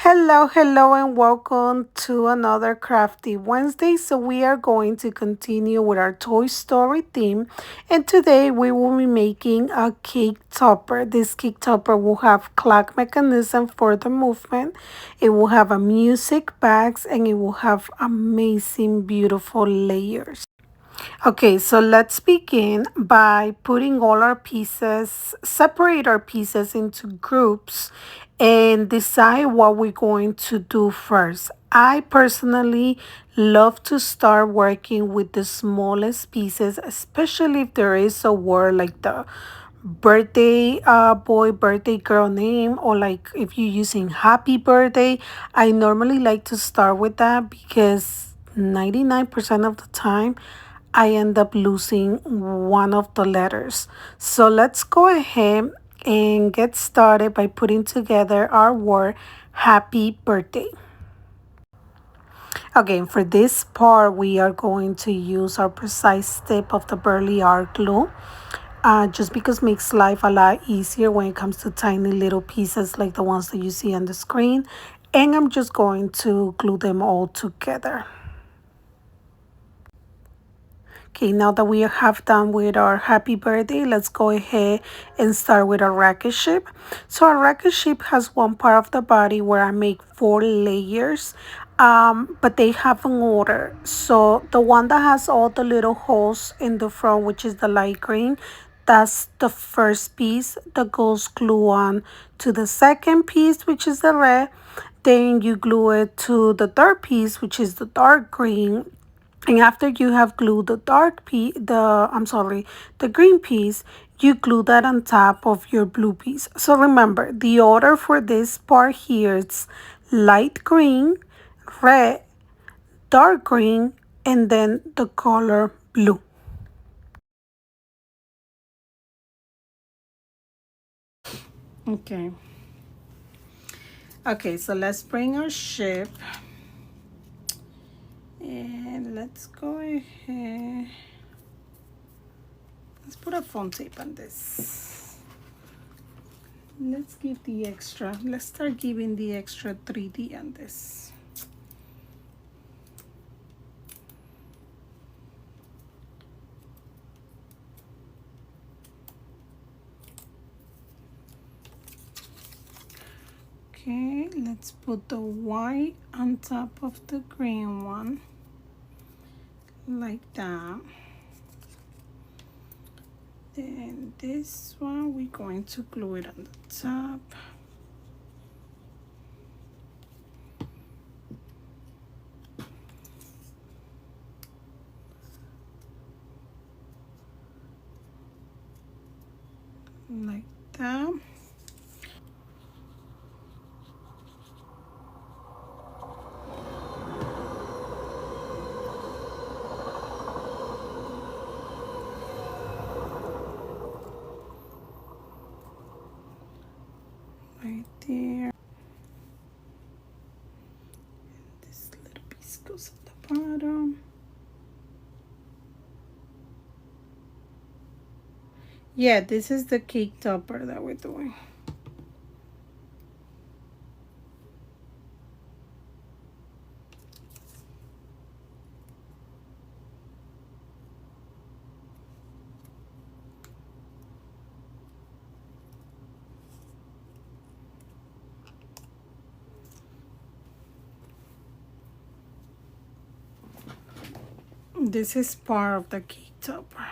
Hello, and welcome to another Crafty Wednesday. So, we are going to continue with our Toy Story theme, and today we will be making a cake topper. This cake topper will have clock mechanism for the movement, it will have a music box, and it will have amazing, beautiful layers. Okay, so let's begin by putting all our pieces, separate our pieces into groups and decide what we're going to do first. I personally love to start working with the smallest pieces, especially if there is a word like the birthday boy, birthday girl name, or like if you're using happy birthday. I normally like to start with that because 99% of the time I end up losing one of the letters. So let's go ahead and get started by putting together our word happy birthday. Again, for this part, we are going to use our precise tip of the Burley Art glue. Just because makes life a lot easier when it comes to tiny little pieces like the ones that you see on the screen. And I'm just going to glue them all together. Okay, now that we have done with our happy birthday, let's go ahead and start with our rocket ship. So our rocket ship has one part of the body where I make 4 layers, but they have an order. So the one that has all the little holes in the front, which is the light green, that's the first piece that goes glue on to the second piece, which is the red. Then you glue it to the third piece, which is the dark green, and after you have glued the the green piece, you glue that on top of your blue piece. So remember, the order for this part here is light green, red, dark green, and then the color blue. Okay. Okay, so let's bring our ship and let's go ahead. Let's put a foam tape on this. Let's give the extra. Let's start giving the extra 3D on this. Okay, let's put the white on top of the green one, like that. Then this one, we're going to glue it on the top. Like that. Right there. This little piece goes at the bottom. Yeah, this is the cake topper that we're doing. This is part of the cake topper.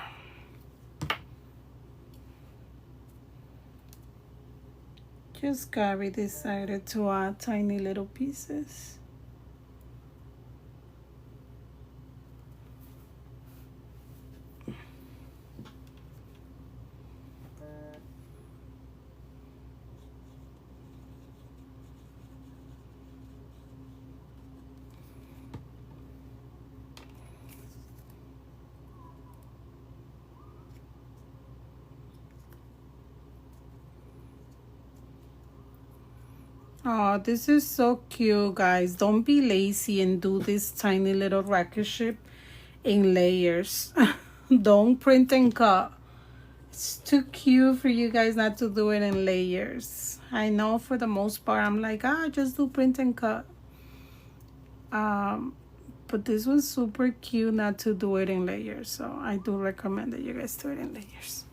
Just Gabby decided to add tiny little pieces. Oh, this is so cute, guys. Don't be lazy and do this tiny little rocket ship in layers. Don't print and cut. It's too cute for you guys not to do it in layers. I know for the most part I'm like, just do print and cut. But this was super cute not to do it in layers, so I do recommend that you guys do it in layers.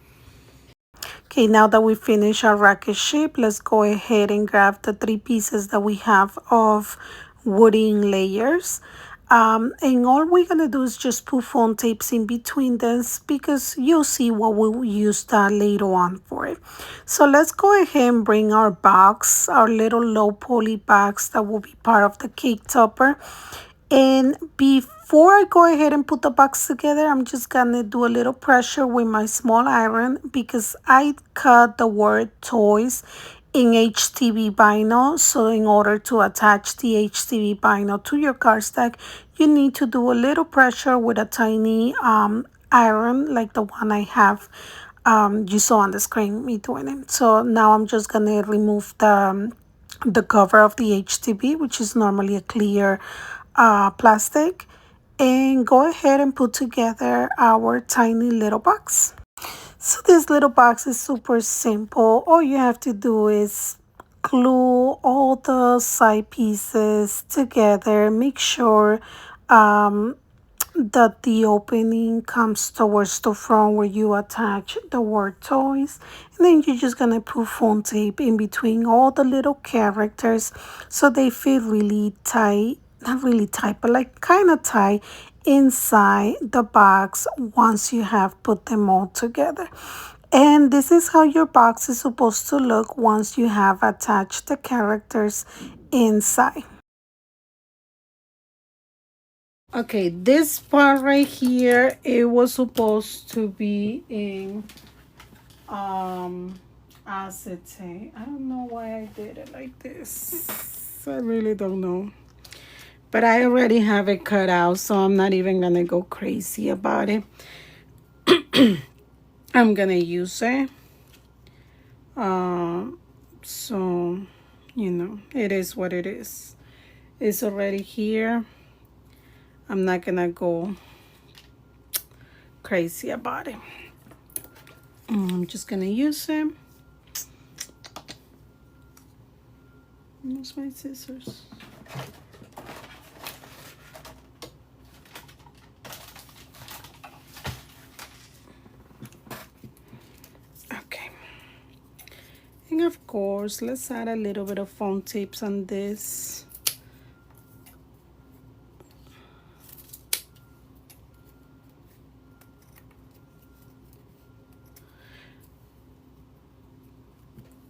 Okay, now that we finish our racket shape, let's go ahead and grab the 3 pieces that we have of wooden layers. And all we're gonna do is just put foam tapes in between this because you'll see what we'll use that later on for it. So let's go ahead and bring our box, our little low poly box that will be part of the cake topper. And before I go ahead and put the box together, I'm just gonna do a little pressure with my small iron because I cut the word toys in HTV vinyl. So in order to attach the HTV vinyl to your cardstock, you need to do a little pressure with a tiny iron like the one I have. You saw on the screen me doing it. So now I'm just gonna remove the cover of the HTV, which is normally a clear plastic, and go ahead and put together our tiny little box. So this little box is super simple. All you have to do is glue all the side pieces together. Make sure that the opening comes towards the front where you attach the word toys, and then you're just gonna put foam tape in between all the little characters so they feel really tight, not really tight, but like kind of tight inside the box once you have put them all together. And this is how your box is supposed to look once you have attached the characters inside. Okay, this part right here, it was supposed to be in acetate. I don't know why I did it like this. I really don't know. But I already have it cut out, so I'm not even gonna go crazy about it. I'm gonna use it. So, you know, it is what it is. It's already here. I'm not gonna go crazy about it. I'm just gonna use them. Where's my scissors? Okay. And of course, let's add a little bit of foam tapes on this.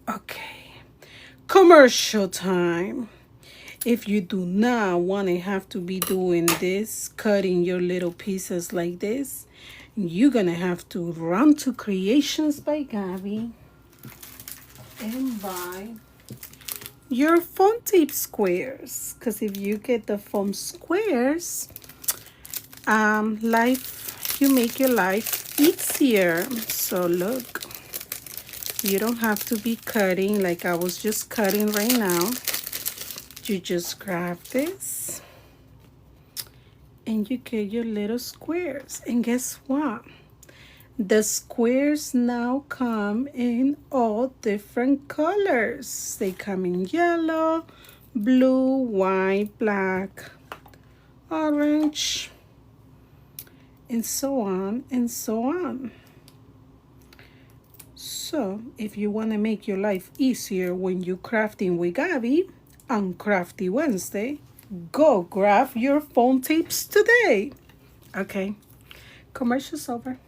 Okay, commercial time. If you do not want to have to be doing this, cutting your little pieces like this, you're gonna have to run to Creations by Gabby and buy your foam tape squares. Because if you get the foam squares, you make your life easier. So look, you don't have to be cutting like I was just cutting right now. You just grab this and you get your little squares. And guess what? The squares now come in all different colors. They come in yellow, blue, white, black, orange, and so on and so on. So if you want to make your life easier when you're crafting with Gabby on Crafty Wednesday, go grab your foam tapes today. Okay, commercial's over.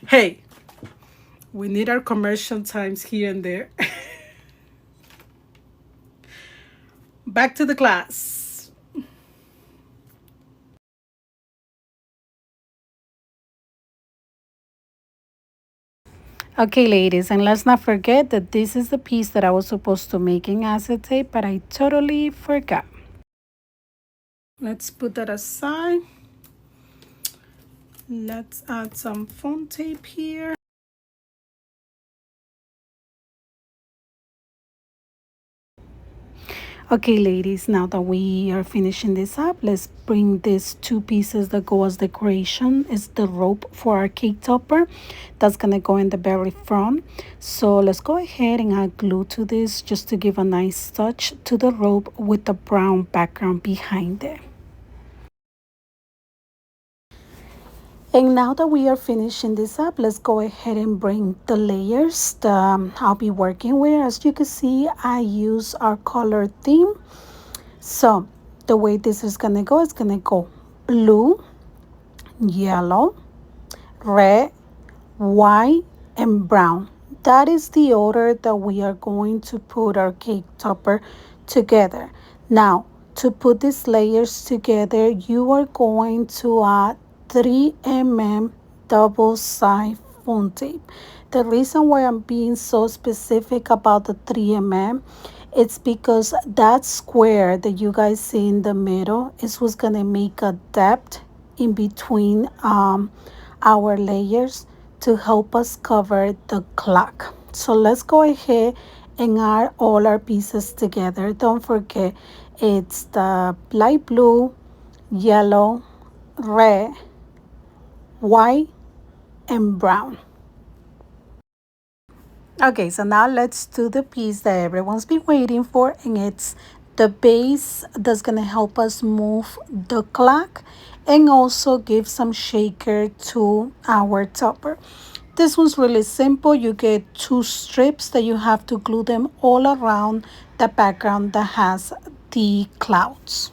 Hey, we need our commercial times here and there. Back to the class. Okay, ladies, and let's not forget that this is the piece that I was supposed to make in acetate, but I totally forgot. Let's put that aside. Let's add some foam tape here. Okay, ladies, now that we are finishing this up, let's bring these two pieces that go as decoration. It's the rope for our cake topper. That's gonna go in the very front. So let's go ahead and add glue to this just to give a nice touch to the rope with the brown background behind it. And now that we are finishing this up, let's go ahead and bring the layers that I'll be working with. As you can see, I use our color theme. So the way this is gonna go is gonna go blue, yellow, red, white, and brown. That is the order that we are going to put our cake topper together. Now, to put these layers together, you are going to add 3 mm double side foam tape. The reason why I'm being so specific about the 3 mm, it's because that square that you guys see in the middle is what's gonna make a depth in between our layers to help us cover the clock. So let's go ahead and add all our pieces together. Don't forget, it's the light blue, yellow, red, white, and brown. Okay, so now let's do the piece that everyone's been waiting for, and it's the base that's gonna help us move the clock and also give some shaker to our topper. This one's really simple. You get 2 strips that you have to glue them all around the background that has the clouds.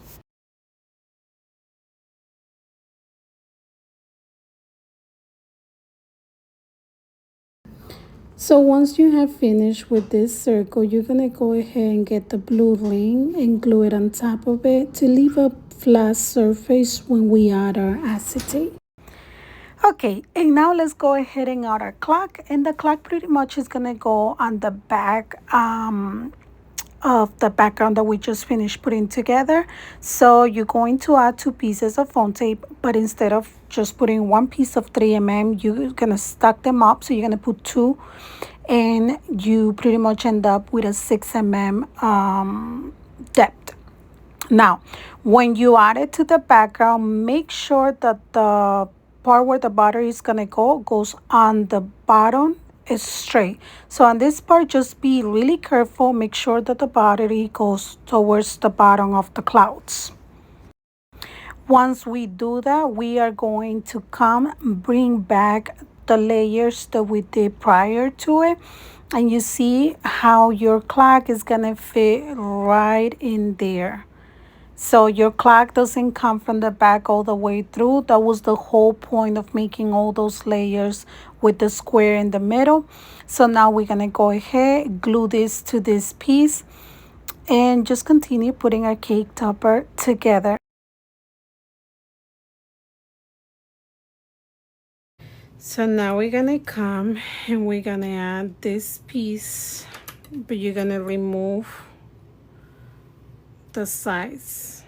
So once you have finished with this circle, you're gonna go ahead and get the blue ring and glue it on top of it to leave a flat surface when we add our acetate. Okay, and now let's go ahead and add our clock, and the clock pretty much is gonna go on the back of the background that we just finished putting together. So you're going to add 2 pieces of foam tape, but instead of just putting 1 piece of 3 mm, you're gonna stack them up. So you're gonna put 2, and you pretty much end up with a 6 mm depth. Now, when you add it to the background, make sure that the part where the battery is gonna go goes on the bottom is straight. So on this part, just be really careful. Make sure that the battery goes towards the bottom of the clouds. Once we do that, we are going to bring back the layers that we did prior to it. And you see how your clock is gonna fit right in there. So your clock doesn't come from the back all the way through. That was the whole point of making all those layers with the square in the middle. So now we're gonna go ahead, glue this to this piece, and just continue putting our cake topper together. So now we're gonna come and we're gonna add this piece, but you're gonna remove the sides.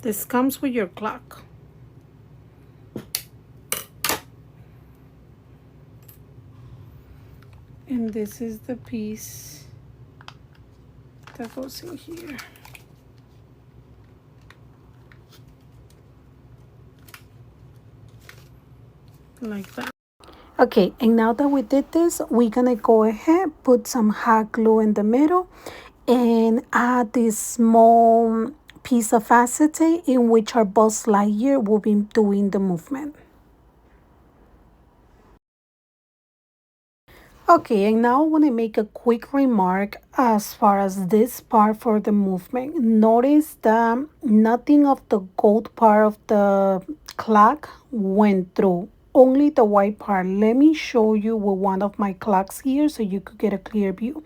This comes with your clock. And this is the piece that goes in here. Like that. Okay, and now that we did this, we're gonna go ahead, put some hot glue in the middle, and add this small piece of acetate in which our Buzz Lightyear will be doing the movement. Okay, and now I want to make a quick remark as far as this part for the movement. Notice that nothing of the gold part of the clock went through, only the white part. Let me show you with one of my clocks here so you could get a clear view.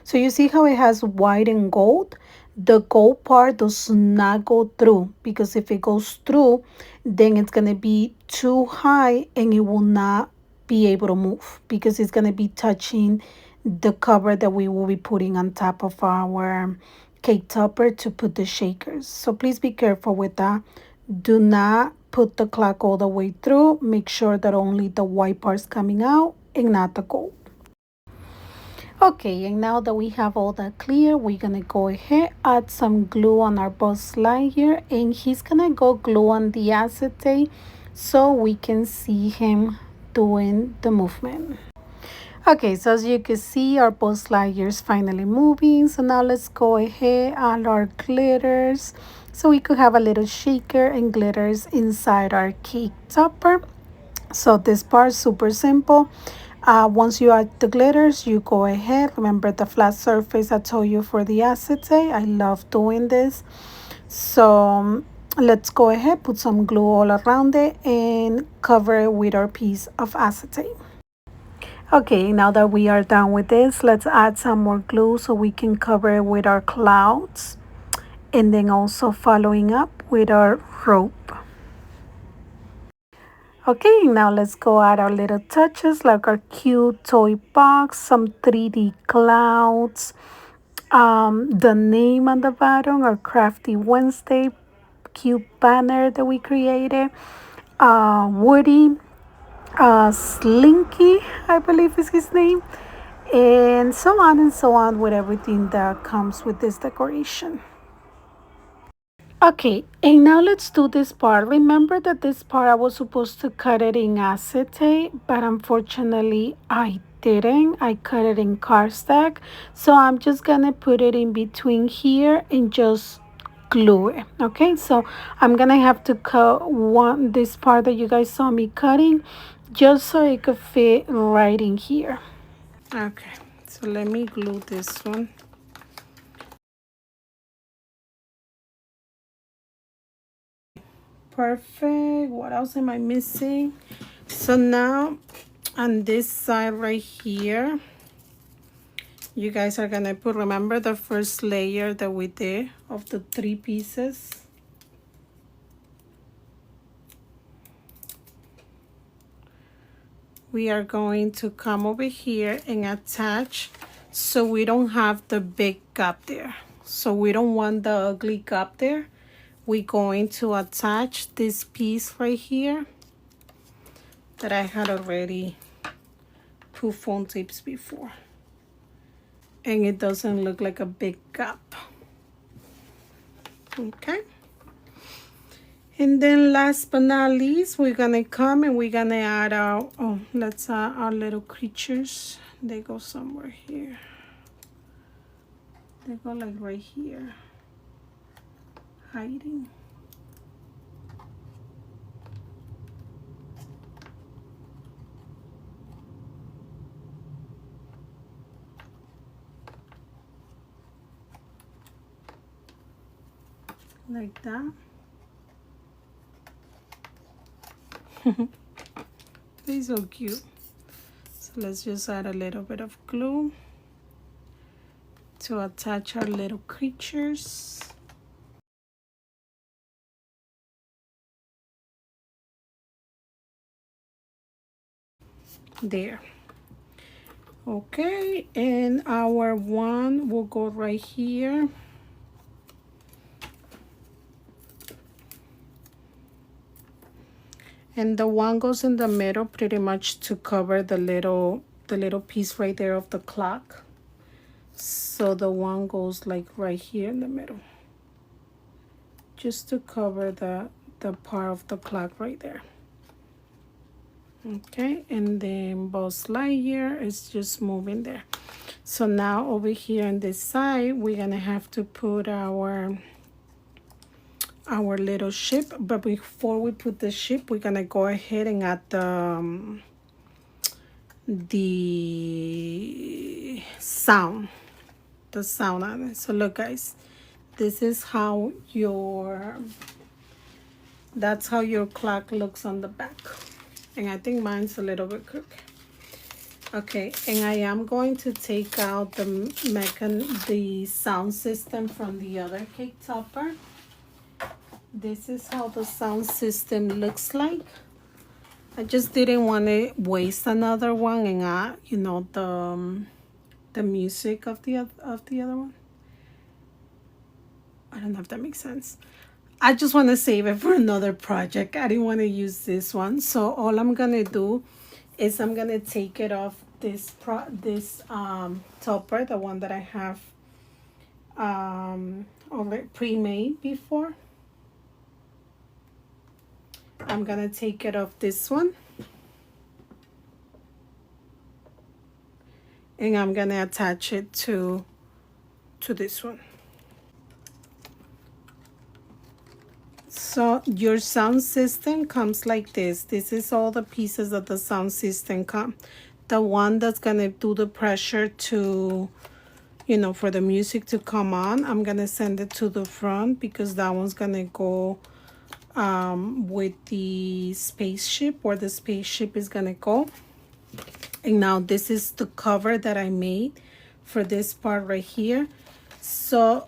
So you see how it has white and gold? The gold part does not go through, because if it goes through, then it's going to be too high and it will not be able to move, because it's going to be touching the cover that we will be putting on top of our cake topper to put the shakers. So please be careful with that. Do not put the clock all the way through. Make sure that only the white part's coming out and not the gold. Okay, and now that we have all that clear, we're gonna go ahead, add some glue on our Buzz Lightyear, and he's gonna go glue on the acetate so we can see him doing the movement. Okay, so as you can see, our Buzz Lightyear is finally moving. So now let's go ahead, add our glitters. So we could have a little shaker and glitters inside our cake topper. So this part is super simple. Once you add the glitters, you go ahead. Remember the flat surface I told you for the acetate. I love doing this. So let's go ahead, put some glue all around it and cover it with our piece of acetate. Okay, now that we are done with this, let's add some more glue so we can cover it with our clouds. And then also following up with our rope. Okay, now let's go add our little touches like our cute toy box, some 3D clouds, the name on the bottom, our Crafty Wednesday cute banner that we created, Woody, Slinky, I believe is his name, and so on with everything that comes with this decoration. Okay, and now let's do this part. Remember that this part I was supposed to cut it in acetate, but unfortunately I didn't. I cut it in cardstock. So I'm just gonna put it in between here and just glue it. Okay, so I'm gonna have to cut this part that you guys saw me cutting just so it could fit right in here. Okay, so let me glue this one. Perfect. What else am I missing? So now on this side right here, you guys are gonna put, remember the first layer that we did of the 3 pieces? We are going to come over here and attach so we don't have the big gap there. So we don't want the ugly gap there. We're going to attach this piece right here that I had already put foam tapes before. And it doesn't look like a big gap. Okay. And then last but not least, we're gonna come and we're gonna add our, let's add our little creatures. They go somewhere here. They go like right here, hiding. Like that. They're so cute. So let's just add a little bit of glue to attach our little creatures. There. Okay, and our one will go right here. And the one goes in the middle pretty much to cover the little piece right there of the clock. So the one goes like right here in the middle. Just to cover the part of the clock right there. Okay, and then Buzz Lightyear is just moving there. So now over here on this side, we're gonna have to put our little ship, but before we put the ship, we're gonna go ahead and add the sound on it. So look guys, this is how that's how your clock looks on the back, and I think mine's a little bit crooked. Okay, and I am going to take out the sound system from the other cake topper. This is how the sound system looks like. I just didn't want to waste another one and add, you know, the music of the other one. I don't know if that makes sense. I just want to save it for another project. I didn't want to use this one. So all I'm going to do is I'm going to take it off this topper, the one that I have already pre-made before. I'm gonna take it off this one, and I'm gonna attach it to this one. So your sound system comes like this. This is all the pieces that the sound system come. The one that's gonna do the pressure to, you know, for the music to come on, I'm gonna send it to the front because that one's gonna go with the spaceship, where the spaceship is gonna go. And now this is the cover that I made for this part right here. So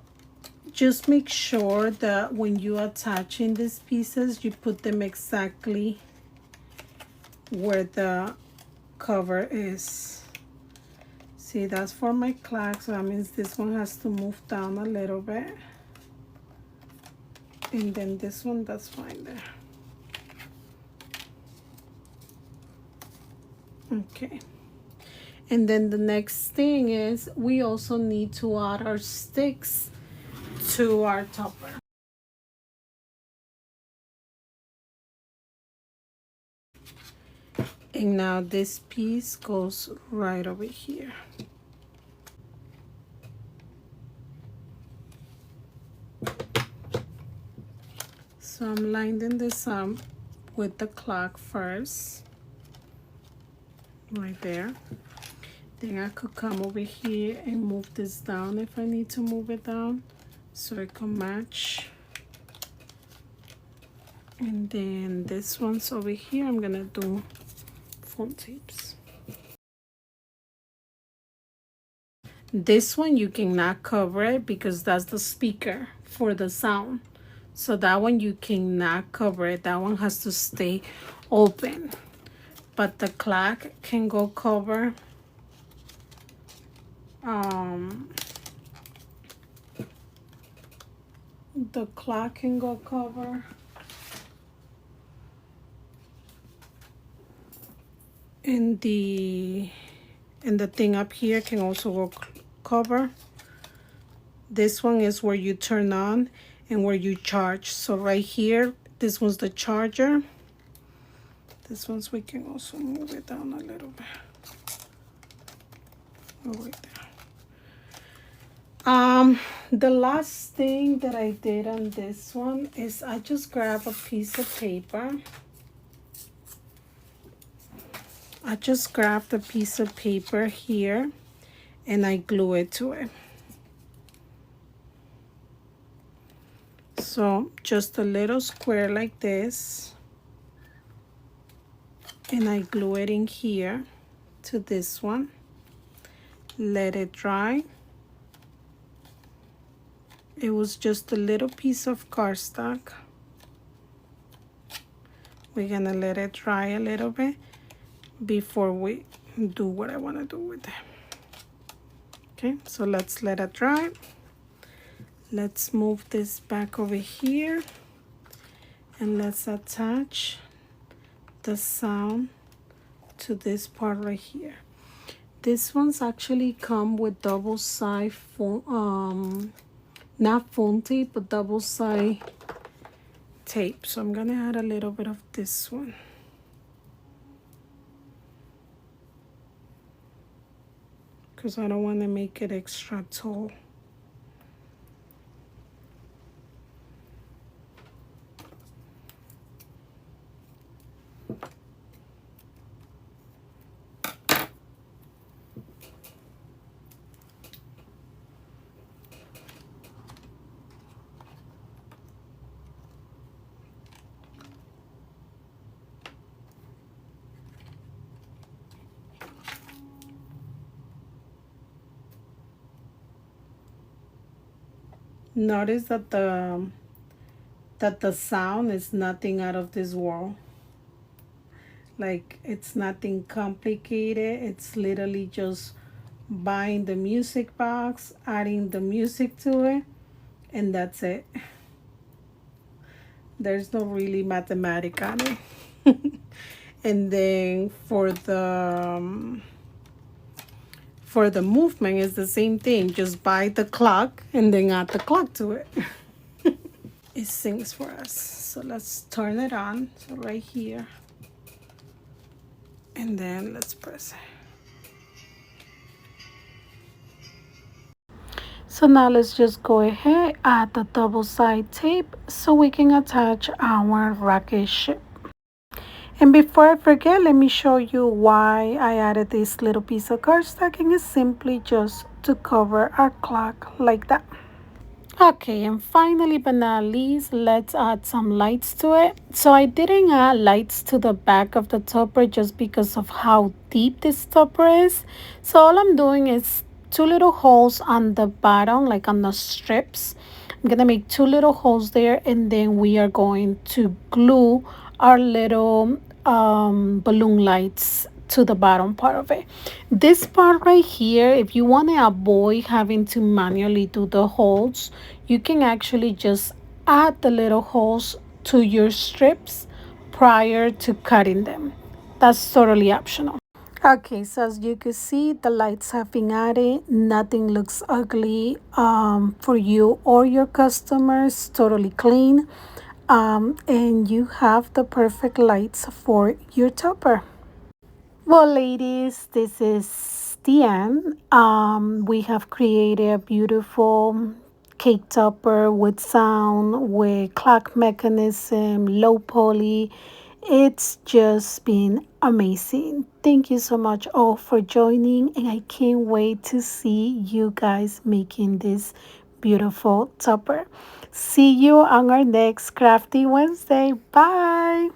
just make sure that when you attach in these pieces, you put them exactly where the cover is. See, that's for my clock, so that means this one has to move down a little bit. And then this one, that's fine there. Okay. And then the next thing is we also need to add our sticks to our topper. And now this piece goes right over here. So I'm lining this up with the clock first, right there. Then I could come over here and move this down if I need to move it down so it can match. And then this one's over here, I'm gonna do phone tapes. This one you cannot cover it because that's the speaker for the sound. So that one you cannot cover it. That one has to stay open. But the clock can go cover. The clock can go cover. And the thing up here can also go cover. This one is where you turn on and where you charge. So right here, this one's the charger. This one's, we can also move it down a little bit. Oh, right there. The last thing that I did on this one is I just grabbed a piece of paper. I just grabbed a piece of paper here and I glue it to it. So just a little square like this, and I glue it in here to this one. Let it dry. It was just a little piece of cardstock. We're gonna let it dry a little bit before we do what I want to do with it. Okay, so let's let it dry. Let's move this back over here and let's attach the sound to this part right here. This one's actually come with double side phone, not phone tape, but double side tape. So I'm gonna add a little bit of this one. Because I don't want to make it extra tall. Notice that the sound is nothing out of this world. Like, it's nothing complicated. It's literally just buying the music box, adding the music to it, and that's it. There's no really mathematics on it. And then for the for the movement, it's the same thing. Just buy the clock and then add the clock to it. It sings for us. So let's turn it on. So right here. And then let's press it. So now let's just go ahead, add the double side tape so we can attach our rocket ship. And before I forget, let me show you why I added this little piece of cardstock, and it's simply just to cover our clock like that. Okay, and finally but not least, let's add some lights to it. So I didn't add lights to the back of the topper just because of how deep this topper is. So all I'm doing is two little holes on the bottom, like on the strips. I'm gonna make two little holes there, and then we are going to glue our little balloon lights to the bottom part of it. This part right here, if you want to avoid having to manually do the holes, you can actually just add the little holes to your strips prior to cutting them. That's totally optional. Okay, so as you can see, the lights have been added. Nothing looks ugly for you or your customers. Totally clean. And you have the perfect lights for your topper. Well, ladies, this is the end. We have created a beautiful cake topper with sound, with clock mechanism, low poly. It's just been amazing. Thank you so much all for joining, and I can't wait to see you guys making this beautiful topper. See you on our next Crafty Wednesday. Bye.